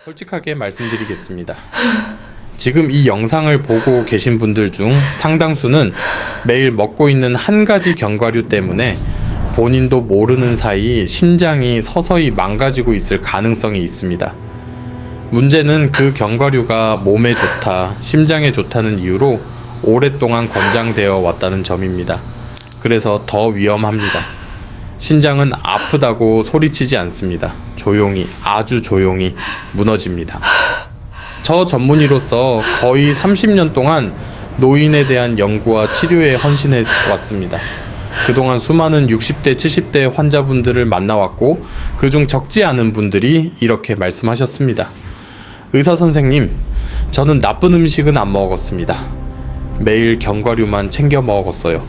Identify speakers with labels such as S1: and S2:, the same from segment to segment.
S1: 솔직하게 말씀드리겠습니다. 지금 이 영상을 보고 계신 분들 중 상당수는 매일 먹고 있는 한 가지 견과류 때문에 본인도 모르는 사이 신장이 서서히 망가지고 있을 가능성이 있습니다. 문제는 그 견과류가 몸에 좋다, 심장에 좋다는 이유로 오랫동안 권장되어 왔다는 점입니다. 그래서 더 위험합니다. 신장은 아프다고 소리치지 않습니다. 조용히, 아주 조용히 무너집니다. 저 전문의로서 거의 30년 동안 노인에 대한 연구와 치료에 헌신해 왔습니다. 그동안 수많은 60대, 70대 환자분들을 만나왔고 그중 적지 않은 분들이 이렇게 말씀하셨습니다. 의사 선생님, 저는 나쁜 음식은 안 먹었습니다. 매일 견과류만 챙겨 먹었어요.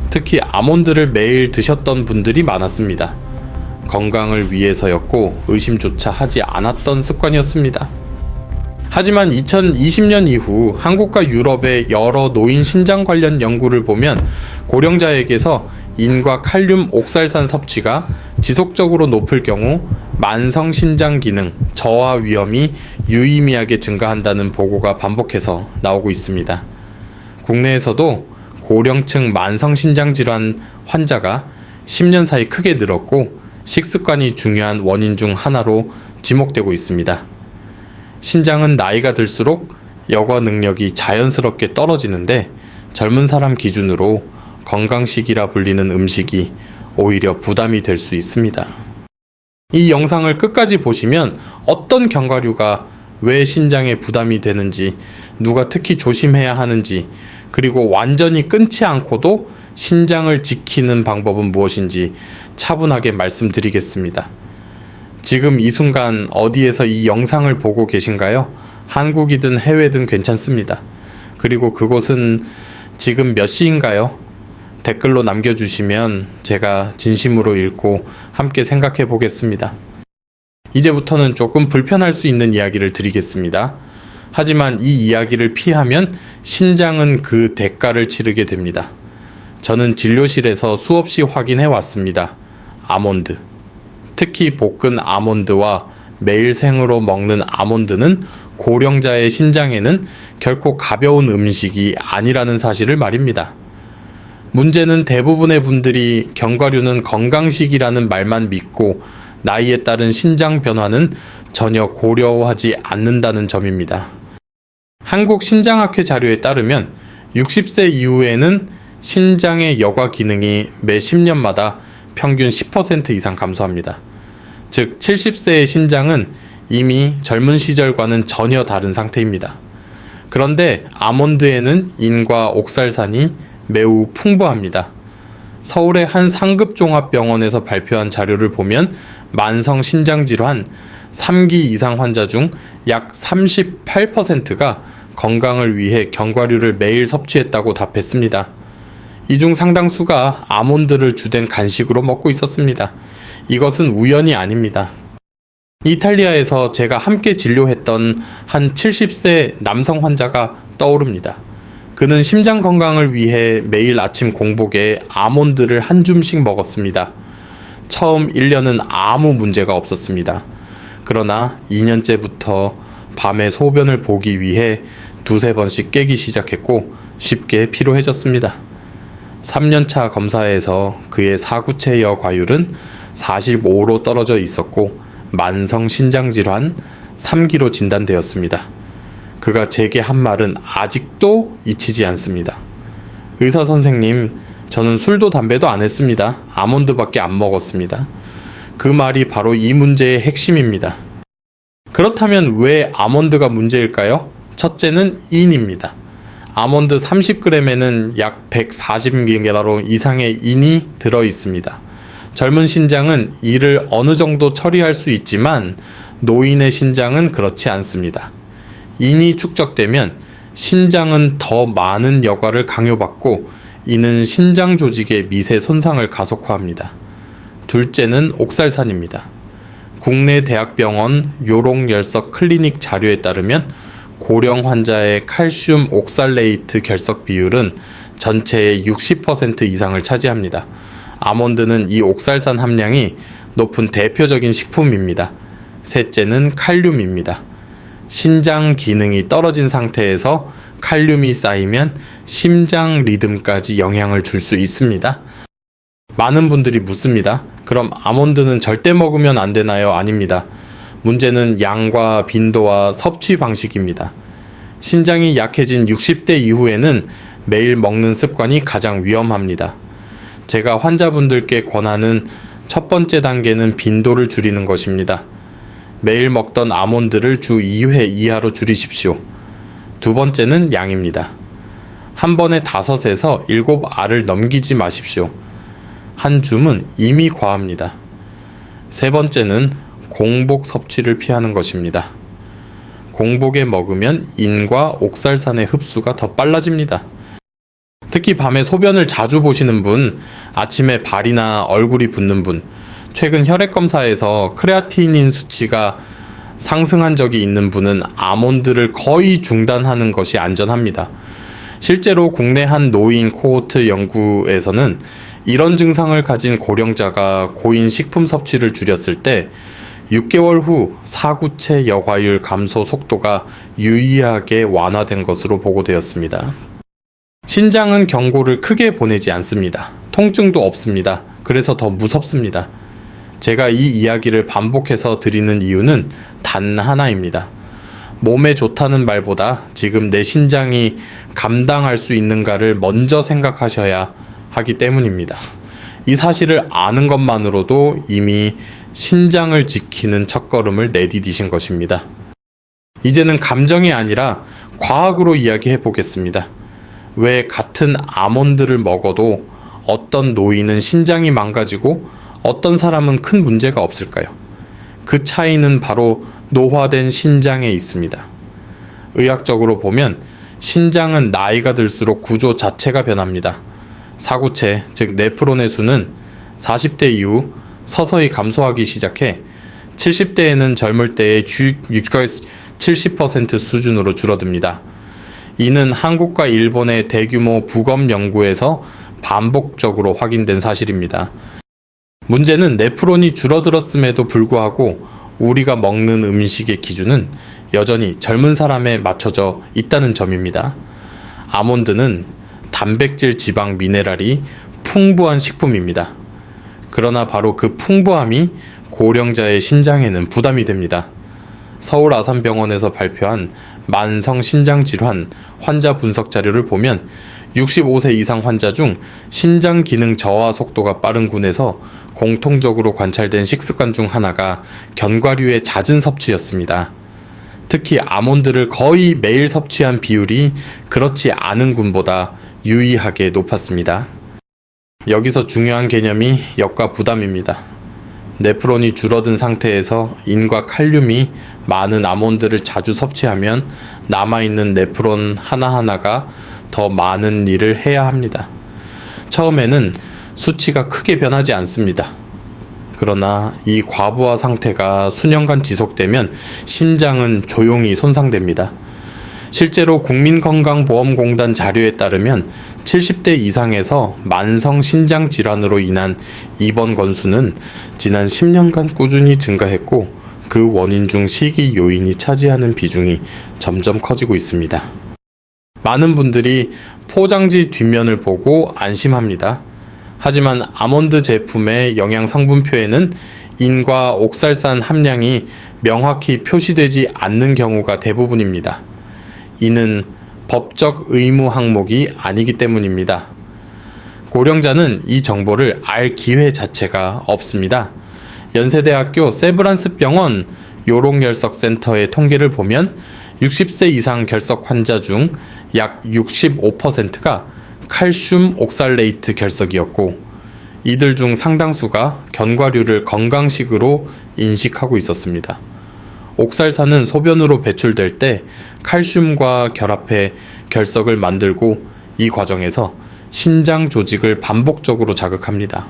S1: 특히 아몬드를 매일 드셨던 분들이 많았습니다. 건강을 위해서였고 의심조차 하지 않았던 습관이었습니다. 하지만 2020년 이후 한국과 유럽의 여러 노인 신장 관련 연구를 보면 고령자에게서 인과 칼륨 옥살산 섭취가 지속적으로 높을 경우 만성 신장 기능 저하 위험이 유의미하게 증가한다는 보고가 반복해서 나오고 있습니다. 국내에서도 고령층 만성 신장 질환 환자가 10년 사이 크게 늘었고 식습관이 중요한 원인 중 하나로 지목되고 있습니다. 신장은 나이가 들수록 여과 능력이 자연스럽게 떨어지는데 젊은 사람 기준으로 건강식이라 불리는 음식이 오히려 부담이 될 수 있습니다. 이 영상을 끝까지 보시면 어떤 견과류가 왜 신장에 부담이 되는지, 누가 특히 조심해야 하는지, 그리고 완전히 끊지 않고도 신장을 지키는 방법은 무엇인지 차분하게 말씀드리겠습니다. 지금 이 순간 어디에서 이 영상을 보고 계신가요? 한국이든 해외든 괜찮습니다. 그리고 그곳은 지금 몇 시인가요? 댓글로 남겨주시면 제가 진심으로 읽고 함께 생각해 보겠습니다. 이제부터는 조금 불편할 수 있는 이야기를 드리겠습니다. 하지만 이 이야기를 피하면 신장은 그 대가를 치르게 됩니다. 저는 진료실에서 수없이 확인해 왔습니다. 아몬드. 특히 볶은 아몬드와 매일 생으로 먹는 아몬드는 고령자의 신장에는 결코 가벼운 음식이 아니라는 사실을 말입니다. 문제는 대부분의 분들이 견과류는 건강식이라는 말만 믿고 나이에 따른 신장 변화는 전혀 고려하지 않는다는 점입니다. 한국신장학회 자료에 따르면 60세 이후에는 신장의 여과 기능이 매 10년마다 평균 10% 이상 감소합니다. 즉 70세의 신장은 이미 젊은 시절과는 전혀 다른 상태입니다. 그런데 아몬드에는 인과 옥살산이 매우 풍부합니다. 서울의 한 상급 종합병원에서 발표한 자료를 보면 만성 신장질환 3기 이상 환자 중 약 38%가 건강을 위해 견과류를 매일 섭취했다고 답했습니다. 이 중 상당수가 아몬드를 주된 간식으로 먹고 있었습니다. 이것은 우연이 아닙니다. 이탈리아에서 제가 함께 진료했던 한 70세 남성 환자가 떠오릅니다. 그는 심장 건강을 위해 매일 아침 공복에 아몬드를 한 줌씩 먹었습니다. 처음 1년은 아무 문제가 없었습니다. 그러나 2년째부터 밤에 소변을 보기 위해 두세 번씩 깨기 시작했고 쉽게 피로해졌습니다. 3년차 검사에서 그의 사구체여 과율은 45로 떨어져 있었고 만성 신장질환 3기로 진단되었습니다. 그가 제게 한 말은 아직도 잊히지 않습니다. 의사 선생님, 저는 술도 담배도 안 했습니다. 아몬드밖에 안 먹었습니다. 그 말이 바로 이 문제의 핵심입니다. 그렇다면 왜 아몬드가 문제일까요? 첫째는 인입니다. 아몬드 30g에는 약 140mg 이상의 인이 들어 있습니다. 젊은 신장은 이를 어느 정도 처리할 수 있지만 노인의 신장은 그렇지 않습니다. 인이 축적되면 신장은 더 많은 여과를 강요받고 이는 신장 조직의 미세 손상을 가속화합니다. 둘째는 옥살산입니다. 국내 대학병원 요롱열석 클리닉 자료에 따르면 고령 환자의 칼슘 옥살레이트 결석 비율은 전체의 60% 이상을 차지합니다. 아몬드는 이 옥살산 함량이 높은 대표적인 식품입니다. 셋째는 칼륨입니다. 신장 기능이 떨어진 상태에서 칼륨이 쌓이면 심장 리듬까지 영향을 줄 수 있습니다. 많은 분들이 묻습니다. 그럼 아몬드는 절대 먹으면 안 되나요? 아닙니다. 문제는 양과 빈도와 섭취 방식입니다. 신장이 약해진 60대 이후에는 매일 먹는 습관이 가장 위험합니다. 제가 환자분들께 권하는 첫 번째 단계는 빈도를 줄이는 것입니다. 매일 먹던 아몬드를 주 2회 이하로 줄이십시오. 두 번째는 양입니다. 한 번에 5에서 7알을 넘기지 마십시오. 한 줌은 이미 과합니다. 세 번째는 공복 섭취를 피하는 것입니다. 공복에 먹으면 인과 옥살산의 흡수가 더 빨라집니다. 특히 밤에 소변을 자주 보시는 분, 아침에 발이나 얼굴이 붓는 분, 최근 혈액 검사에서 크레아티닌 수치가 상승한 적이 있는 분은 아몬드를 거의 중단하는 것이 안전합니다. 실제로 국내 한 노인 코호트 연구에서는 이런 증상을 가진 고령자가 고인 식품 섭취를 줄였을 때 6개월 후 사구체 여과율 감소 속도가 유의하게 완화된 것으로 보고되었습니다. 신장은 경고를 크게 보내지 않습니다. 통증도 없습니다. 그래서 더 무섭습니다. 제가 이 이야기를 반복해서 드리는 이유는 단 하나입니다. 몸에 좋다는 말보다 지금 내 신장이 감당할 수 있는가를 먼저 생각하셔야 하기 때문입니다. 이 사실을 아는 것만으로도 이미 신장을 지키는 첫걸음을 내디디신 것입니다. 이제는 감정이 아니라 과학으로 이야기해 보겠습니다. 왜 같은 아몬드를 먹어도 어떤 노인은 신장이 망가지고 어떤 사람은 큰 문제가 없을까요? 그 차이는 바로 노화된 신장에 있습니다. 의학적으로 보면 신장은 나이가 들수록 구조 자체가 변합니다. 사구체, 즉 네프론의 수는 40대 이후 서서히 감소하기 시작해 70대에는 젊을 때의 70% 수준으로 줄어듭니다. 이는 한국과 일본의 대규모 부검 연구에서 반복적으로 확인된 사실입니다. 문제는 네프론이 줄어들었음에도 불구하고 우리가 먹는 음식의 기준은 여전히 젊은 사람에 맞춰져 있다는 점입니다. 아몬드는 단백질, 지방, 미네랄이 풍부한 식품입니다. 그러나 바로 그 풍부함이 고령자의 신장에는 부담이 됩니다. 서울아산병원에서 발표한 만성신장질환 환자 분석 자료를 보면 65세 이상 환자 중 신장 기능 저하 속도가 빠른 군에서 공통적으로 관찰된 식습관 중 하나가 견과류의 잦은 섭취였습니다. 특히 아몬드를 거의 매일 섭취한 비율이 그렇지 않은 군보다 유의하게 높았습니다. 여기서 중요한 개념이 역과 부담입니다. 네프론이 줄어든 상태에서 인과 칼륨이 많은 아몬드를 자주 섭취하면 남아있는 네프론 하나하나가 더 많은 일을 해야 합니다. 처음에는 수치가 크게 변하지 않습니다. 그러나 이 과부하 상태가 수년간 지속되면 신장은 조용히 손상됩니다. 실제로 국민건강보험공단 자료에 따르면 70대 이상에서 만성 신장 질환으로 인한 입원 건수는 지난 10년간 꾸준히 증가했고 그 원인 중 식이 요인이 차지하는 비중이 점점 커지고 있습니다. 많은 분들이 포장지 뒷면을 보고 안심합니다. 하지만 아몬드 제품의 영양 성분표에는 인과 옥살산 함량이 명확히 표시되지 않는 경우가 대부분입니다. 이는 법적 의무 항목이 아니기 때문입니다. 고령자는 이 정보를 알 기회 자체가 없습니다. 연세대학교 세브란스병원 요록열석센터의 통계를 보면 60세 이상 결석 환자 중 약 65%가 칼슘 옥살레이트 결석이었고 이들 중 상당수가 견과류를 건강식으로 인식하고 있었습니다. 옥살산은 소변으로 배출될 때 칼슘과 결합해 결석을 만들고 이 과정에서 신장 조직을 반복적으로 자극합니다.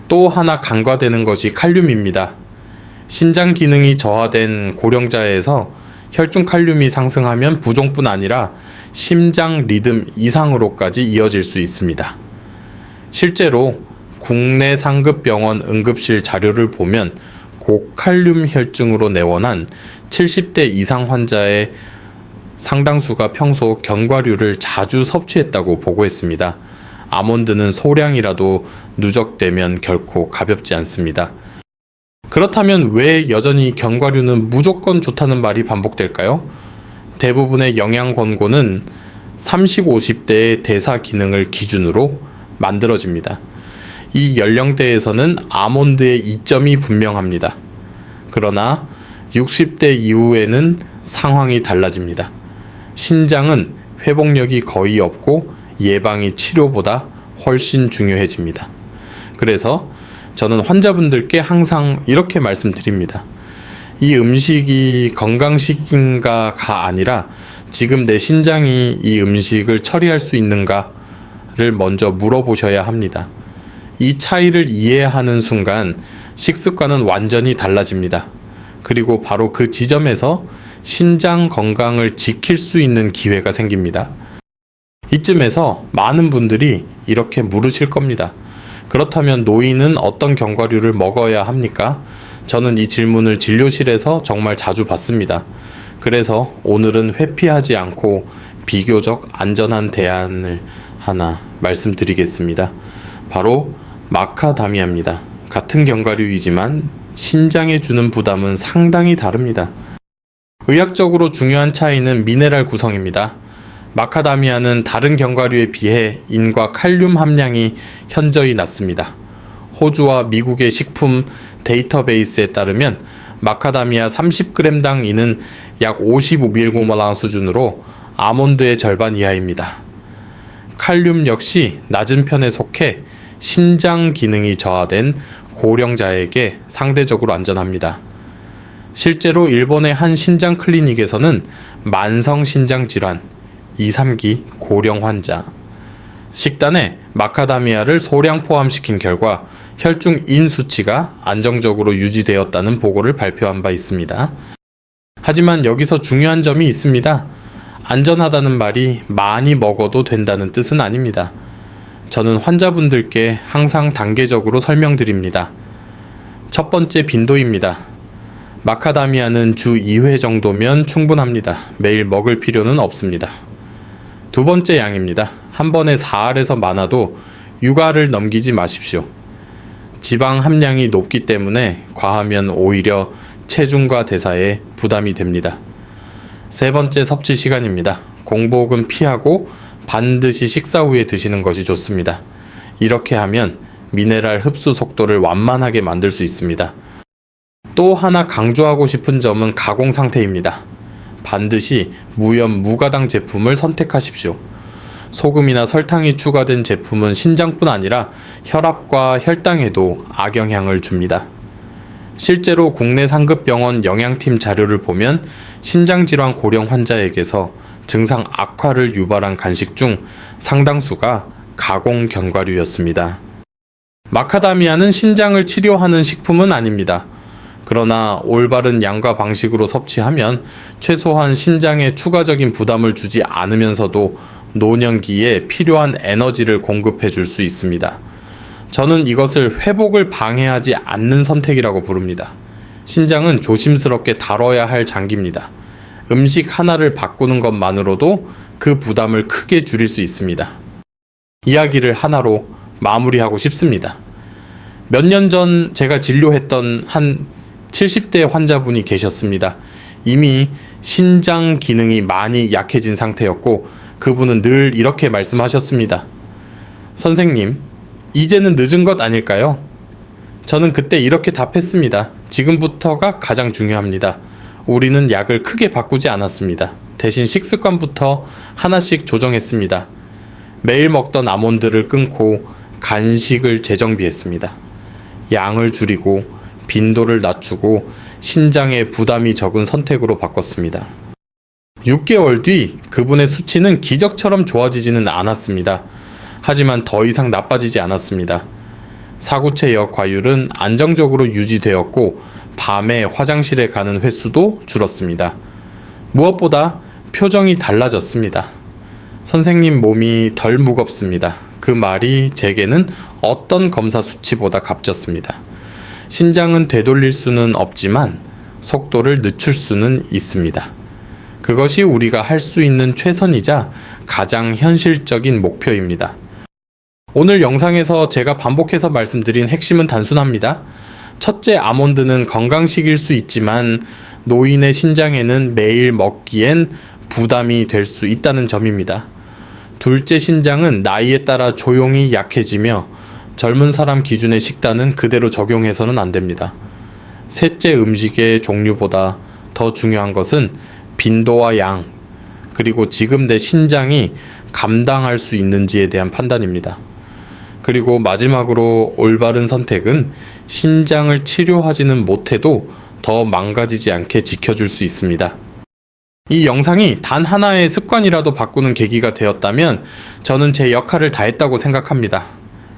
S1: 또 하나 간과되는 것이 칼륨입니다. 신장 기능이 저하된 고령자에서 혈중 칼륨이 상승하면 부종뿐 아니라 심장 리듬 이상으로까지 이어질 수 있습니다. 실제로 국내 상급 병원 응급실 자료를 보면 고칼륨 혈증으로 내원한 70대 이상 환자의 상당수가 평소 견과류를 자주 섭취했다고 보고했습니다. 아몬드는 소량이라도 누적되면 결코 가볍지 않습니다. 그렇다면 왜 여전히 견과류는 무조건 좋다는 말이 반복될까요? 대부분의 영양 권고는 30, 50대의 대사 기능을 기준으로 만들어집니다. 이 연령대에서는 아몬드의 이점이 분명합니다. 그러나 60대 이후에는 상황이 달라집니다. 신장은 회복력이 거의 없고 예방이 치료보다 훨씬 중요해집니다. 그래서 저는 환자분들께 항상 이렇게 말씀드립니다. 이 음식이 건강식인가가 아니라 지금 내 신장이 이 음식을 처리할 수 있는가를 먼저 물어보셔야 합니다. 이 차이를 이해하는 순간 식습관은 완전히 달라집니다. 그리고 바로 그 지점에서 신장 건강을 지킬 수 있는 기회가 생깁니다. 이쯤에서 많은 분들이 이렇게 물으실 겁니다. 그렇다면 노인은 어떤 견과류를 먹어야 합니까? 저는 이 질문을 진료실에서 정말 자주 받습니다. 그래서 오늘은 회피하지 않고 비교적 안전한 대안을 하나 말씀드리겠습니다. 바로 마카다미아입니다. 같은 견과류이지만 신장에 주는 부담은 상당히 다릅니다. 의학적으로 중요한 차이는 미네랄 구성입니다. 마카다미아는 다른 견과류에 비해 인과 칼륨 함량이 현저히 낮습니다. 호주와 미국의 식품 데이터베이스에 따르면 마카다미아 30g당 인은 약 55mg 수준으로 아몬드의 절반 이하입니다. 칼륨 역시 낮은 편에 속해 신장 기능이 저하된 고령자에게 상대적으로 안전합니다. 실제로 일본의 한 신장 클리닉에서는 만성 신장 질환, 2, 3기 고령 환자, 식단에 마카다미아를 소량 포함시킨 결과 혈중인 수치가 안정적으로 유지되었다는 보고를 발표한 바 있습니다. 하지만 여기서 중요한 점이 있습니다. 안전하다는 말이 많이 먹어도 된다는 뜻은 아닙니다. 저는 환자분들께 항상 단계적으로 설명드립니다. 첫 번째 빈도입니다. 마카다미아는 주 2회 정도면 충분합니다. 매일 먹을 필요는 없습니다. 두 번째 양입니다. 한 번에 4알에서 많아도 6알을 넘기지 마십시오. 지방 함량이 높기 때문에 과하면 오히려 체중과 대사에 부담이 됩니다. 세 번째 섭취 시간입니다. 공복은 피하고 반드시 식사 후에 드시는 것이 좋습니다. 이렇게 하면 미네랄 흡수 속도를 완만하게 만들 수 있습니다. 또 하나 강조하고 싶은 점은 가공 상태입니다. 반드시 무염 무가당 제품을 선택하십시오. 소금이나 설탕이 추가된 제품은 신장뿐 아니라 혈압과 혈당에도 악영향을 줍니다. 실제로 국내 상급 병원 영양팀 자료를 보면 신장질환 고령 환자에게서 증상 악화를 유발한 간식 중 상당수가 가공 견과류였습니다. 마카다미아는 신장을 치료하는 식품은 아닙니다. 그러나 올바른 양과 방식으로 섭취하면 최소한 신장에 추가적인 부담을 주지 않으면서도 노년기에 필요한 에너지를 공급해 줄 수 있습니다. 저는 이것을 회복을 방해하지 않는 선택이라고 부릅니다. 신장은 조심스럽게 다뤄야 할 장기입니다. 음식 하나를 바꾸는 것만으로도 그 부담을 크게 줄일 수 있습니다. 이야기를 하나로 마무리하고 싶습니다. 몇 년 전 제가 진료했던 한 70대 환자분이 계셨습니다. 이미 신장 기능이 많이 약해진 상태였고 그분은 늘 이렇게 말씀하셨습니다. 선생님, 이제는 늦은 것 아닐까요? 저는 그때 이렇게 답했습니다. 지금부터가 가장 중요합니다. 우리는 약을 크게 바꾸지 않았습니다. 대신 식습관부터 하나씩 조정했습니다. 매일 먹던 아몬드를 끊고 간식을 재정비했습니다. 양을 줄이고 빈도를 낮추고 신장에 부담이 적은 선택으로 바꿨습니다. 6개월 뒤 그분의 수치는 기적처럼 좋아지지는 않았습니다. 하지만 더 이상 나빠지지 않았습니다. 사구체역 과율은 안정적으로 유지되었고 밤에 화장실에 가는 횟수도 줄었습니다. 무엇보다 표정이 달라졌습니다. 선생님 몸이 덜 무겁습니다. 그 말이 제게는 어떤 검사 수치보다 값졌습니다. 신장은 되돌릴 수는 없지만 속도를 늦출 수는 있습니다. 그것이 우리가 할 수 있는 최선이자 가장 현실적인 목표입니다. 오늘 영상에서 제가 반복해서 말씀드린 핵심은 단순합니다. 첫째, 아몬드는 건강식일 수 있지만 노인의 신장에는 매일 먹기엔 부담이 될 수 있다는 점입니다. 둘째, 신장은 나이에 따라 조용히 약해지며 젊은 사람 기준의 식단은 그대로 적용해서는 안 됩니다. 셋째, 음식의 종류보다 더 중요한 것은 빈도와 양, 그리고 지금 내 신장이 감당할 수 있는지에 대한 판단입니다. 그리고 마지막으로 올바른 선택은 신장을 치료하지는 못해도 더 망가지지 않게 지켜줄 수 있습니다. 이 영상이 단 하나의 습관이라도 바꾸는 계기가 되었다면 저는 제 역할을 다했다고 생각합니다.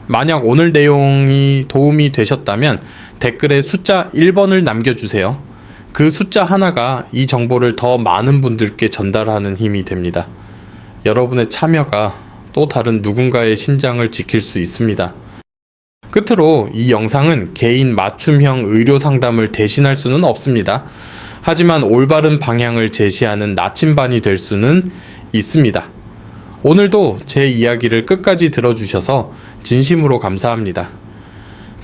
S1: 만약 오늘 내용이 도움이 되셨다면 댓글에 숫자 1번을 남겨주세요. 그 숫자 하나가 이 정보를 더 많은 분들께 전달하는 힘이 됩니다. 여러분의 참여가 또 다른 누군가의 신장을 지킬 수 있습니다. 끝으로 이 영상은 개인 맞춤형 의료 상담을 대신할 수는 없습니다. 하지만 올바른 방향을 제시하는 나침반이 될 수는 있습니다. 오늘도 제 이야기를 끝까지 들어주셔서 진심으로 감사합니다.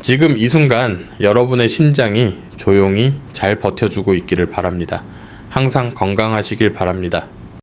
S1: 지금 이 순간 여러분의 신장이 조용히 잘 버텨주고 있기를 바랍니다. 항상 건강하시길 바랍니다.